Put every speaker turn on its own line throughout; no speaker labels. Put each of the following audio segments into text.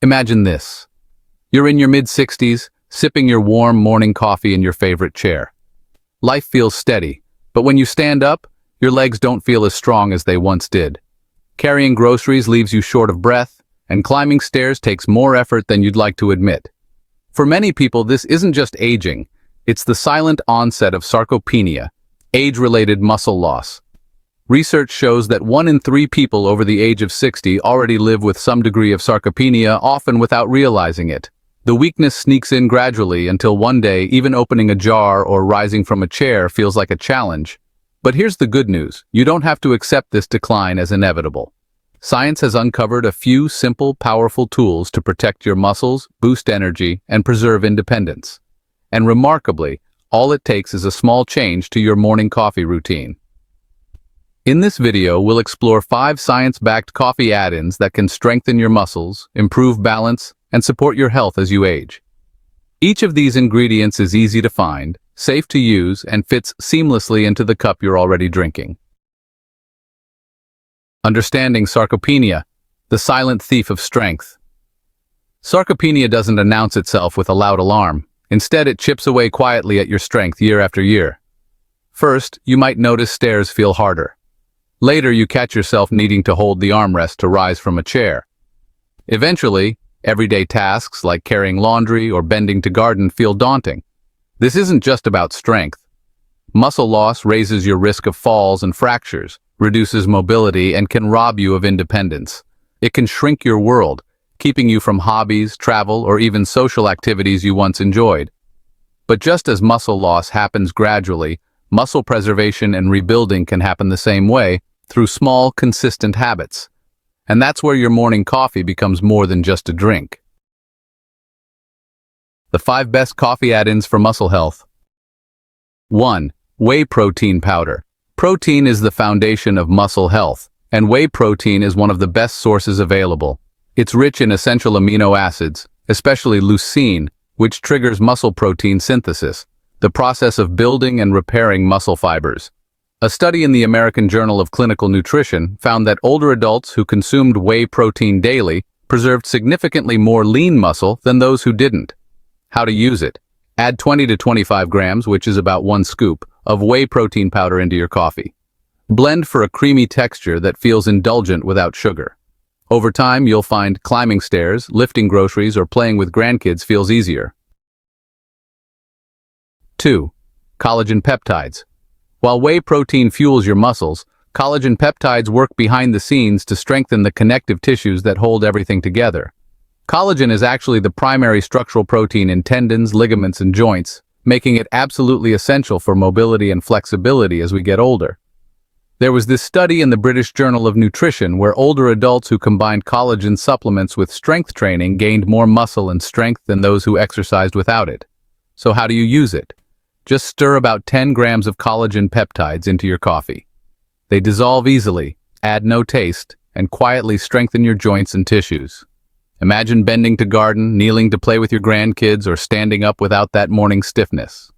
Imagine this. You're in your mid-60s, sipping your warm morning coffee in your favorite chair. Life feels steady, but when you stand up, your legs don't feel as strong as they once did. Carrying groceries leaves you short of breath, and climbing stairs takes more effort than you'd like to admit. For many people, this isn't just aging, it's the silent onset of sarcopenia, age-related muscle loss. Research shows that 1 in 3 people over the age of 60 already live with some degree of sarcopenia, often without realizing it. The weakness sneaks in gradually until one day even opening a jar or rising from a chair feels like a challenge. But here's the good news. You don't have to accept this decline as inevitable. Science has uncovered a few simple, powerful tools to protect your muscles, boost energy, and preserve independence. And remarkably, all it takes is a small change to your morning coffee routine. In this video, we'll explore 5 science-backed coffee add-ins that can strengthen your muscles, improve balance, and support your health as you age. Each of these ingredients is easy to find, safe to use, and fits seamlessly into the cup you're already drinking. Understanding sarcopenia, the silent thief of strength. Sarcopenia doesn't announce itself with a loud alarm. Instead, it chips away quietly at your strength year after year. First, you might notice stairs feel harder. Later, you catch yourself needing to hold the armrest to rise from a chair. Eventually, everyday tasks like carrying laundry or bending to garden feel daunting. This isn't just about strength. Muscle loss raises your risk of falls and fractures, reduces mobility, and can rob you of independence. It can shrink your world, keeping you from hobbies, travel, or even social activities you once enjoyed. But just as muscle loss happens gradually, muscle preservation and rebuilding can happen the same way, through small, consistent habits. And that's where your morning coffee becomes more than just a drink. The 5 best coffee add-ins for muscle health. 1. Whey protein powder. Protein is the foundation of muscle health, and whey protein is one of the best sources available. It's rich in essential amino acids, especially leucine, which triggers muscle protein synthesis, the process of building and repairing muscle fibers. A study in the American Journal of Clinical Nutrition found that older adults who consumed whey protein daily preserved significantly more lean muscle than those who didn't. How to use it. Add 20 to 25 grams, which is about 1 scoop, of whey protein powder into your coffee. Blend for a creamy texture that feels indulgent without sugar. Over time, you'll find climbing stairs, lifting groceries, or playing with grandkids feels easier. 2. Collagen peptides. While whey protein fuels your muscles, collagen peptides work behind the scenes to strengthen the connective tissues that hold everything together. Collagen is actually the primary structural protein in tendons, ligaments, and joints, making it absolutely essential for mobility and flexibility as we get older. There was this study in the British Journal of Nutrition where older adults who combined collagen supplements with strength training gained more muscle and strength than those who exercised without it. So how do you use it? Just stir about 10 grams of collagen peptides into your coffee. They dissolve easily, add no taste, and quietly strengthen your joints and tissues. Imagine bending to garden, kneeling to play with your grandkids, or standing up without that morning stiffness.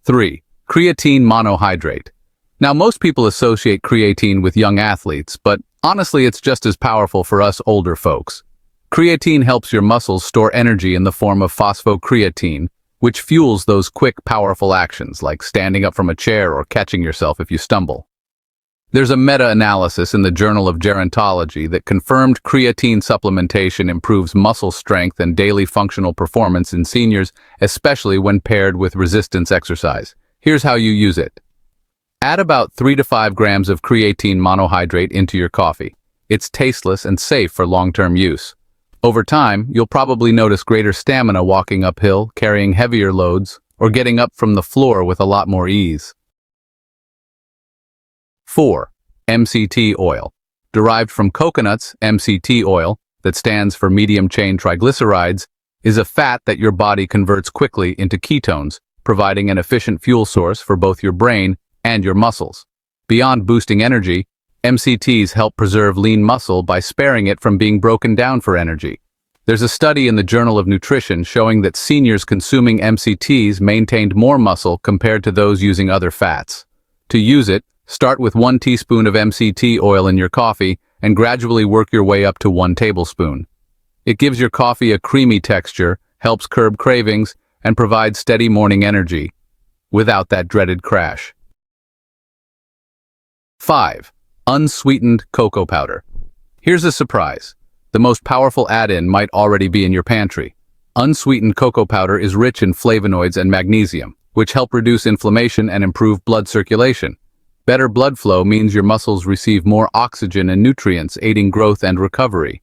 3. Creatine monohydrate. Now, most people associate creatine with young athletes, but honestly, it's just as powerful for us older folks. Creatine helps your muscles store energy in the form of phosphocreatine, which fuels those quick, powerful actions like standing up from a chair or catching yourself if you stumble. There's a meta-analysis in the Journal of Gerontology that confirmed creatine supplementation improves muscle strength and daily functional performance in seniors, especially when paired with resistance exercise. Here's how you use it. Add about 3 to 5 grams of creatine monohydrate into your coffee. It's tasteless and safe for long-term use. Over time, you'll probably notice greater stamina walking uphill, carrying heavier loads, or getting up from the floor with a lot more ease. 4. MCT oil. Derived from coconuts, MCT oil, that stands for medium-chain triglycerides, is a fat that your body converts quickly into ketones, providing an efficient fuel source for both your brain and your muscles. Beyond boosting energy, MCTs help preserve lean muscle by sparing it from being broken down for energy. There's a study in the Journal of Nutrition showing that seniors consuming MCTs maintained more muscle compared to those using other fats. To use it, start with 1 teaspoon of MCT oil in your coffee and gradually work your way up to 1 tablespoon. It gives your coffee a creamy texture, helps curb cravings, and provides steady morning energy, without that dreaded crash. 5. Unsweetened cocoa powder. Here's a surprise. The most powerful add-in might already be in your pantry. Unsweetened cocoa powder is rich in flavonoids and magnesium, which help reduce inflammation and improve blood circulation. Better blood flow means your muscles receive more oxygen and nutrients, aiding growth and recovery.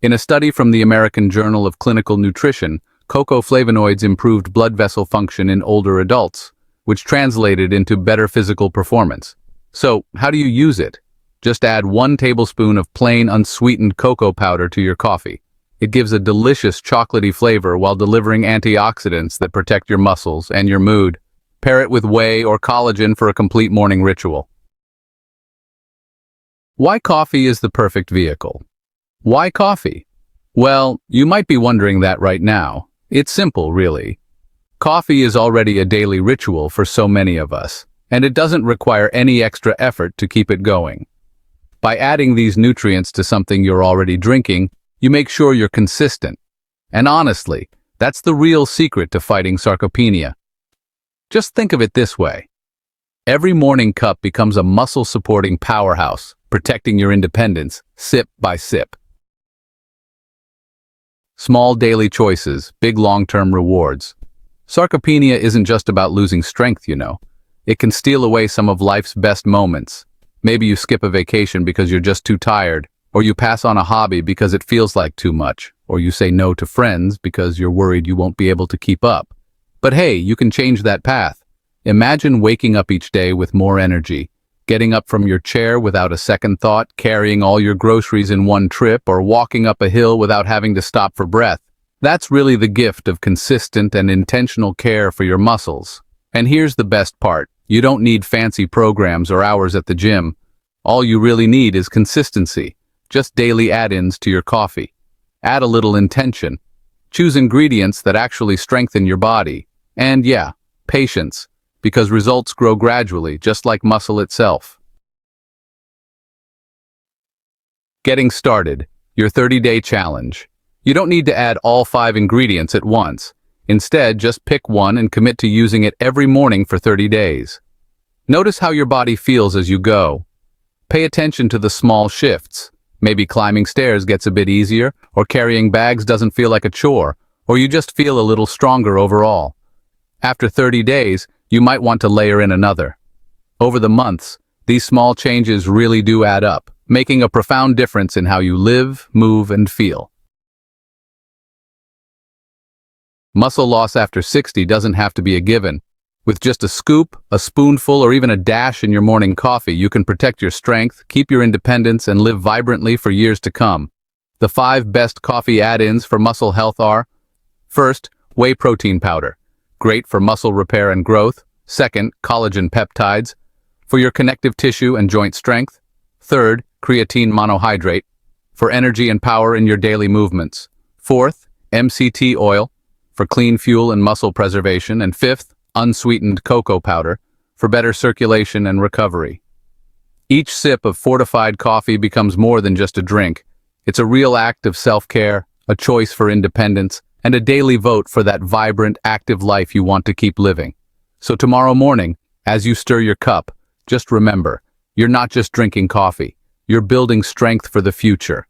In a study from the American Journal of Clinical Nutrition, cocoa flavonoids improved blood vessel function in older adults, which translated into better physical performance. So, how do you use it? Just add 1 tablespoon of plain unsweetened cocoa powder to your coffee. It gives a delicious chocolatey flavor while delivering antioxidants that protect your muscles and your mood. Pair it with whey or collagen for a complete morning ritual. Why coffee is the perfect vehicle? Why coffee? Well, you might be wondering that right now. It's simple, really. Coffee is already a daily ritual for so many of us, and it doesn't require any extra effort to keep it going. By adding these nutrients to something you're already drinking, you make sure you're consistent. And honestly, that's the real secret to fighting sarcopenia. Just think of it this way. Every morning cup becomes a muscle-supporting powerhouse, protecting your independence, sip by sip. Small daily choices, big long-term rewards. Sarcopenia isn't just about losing strength, you know. It can steal away some of life's best moments. Maybe you skip a vacation because you're just too tired, or you pass on a hobby because it feels like too much, or you say no to friends because you're worried you won't be able to keep up. But hey, you can change that path. Imagine waking up each day with more energy, getting up from your chair without a second thought, carrying all your groceries in one trip, or walking up a hill without having to stop for breath. That's really the gift of consistent and intentional care for your muscles. And here's the best part. You don't need fancy programs or hours at the gym. All you really need is consistency. Just daily add-ins to your coffee. Add a little intention. Choose ingredients that actually strengthen your body. And yeah, patience, because results grow gradually, just like muscle itself. Getting started, your 30-day challenge. You don't need to add all 5 ingredients at once. Instead, just pick one and commit to using it every morning for 30 days. Notice how your body feels as you go. Pay attention to the small shifts. Maybe climbing stairs gets a bit easier, or carrying bags doesn't feel like a chore, or you just feel a little stronger overall. After 30 days, you might want to layer in another. Over the months, these small changes really do add up, making a profound difference in how you live, move, and feel. Muscle loss after 60 doesn't have to be a given. With just a scoop, a spoonful, or even a dash in your morning coffee, you can protect your strength, keep your independence, and live vibrantly for years to come. The 5 best coffee add-ins for muscle health are: first, whey protein powder, great for muscle repair and growth. Second, collagen peptides, for your connective tissue and joint strength. Third, creatine monohydrate, for energy and power in your daily movements. Fourth, MCT oil, for clean fuel and muscle preservation. And fifth, unsweetened cocoa powder, for better circulation and recovery. Each sip of fortified coffee becomes more than just a drink. It's a real act of self-care, a choice for independence, and a daily vote for that vibrant, active life you want to keep living. So tomorrow morning, as you stir your cup, just remember, you're not just drinking coffee, you're building strength for the future.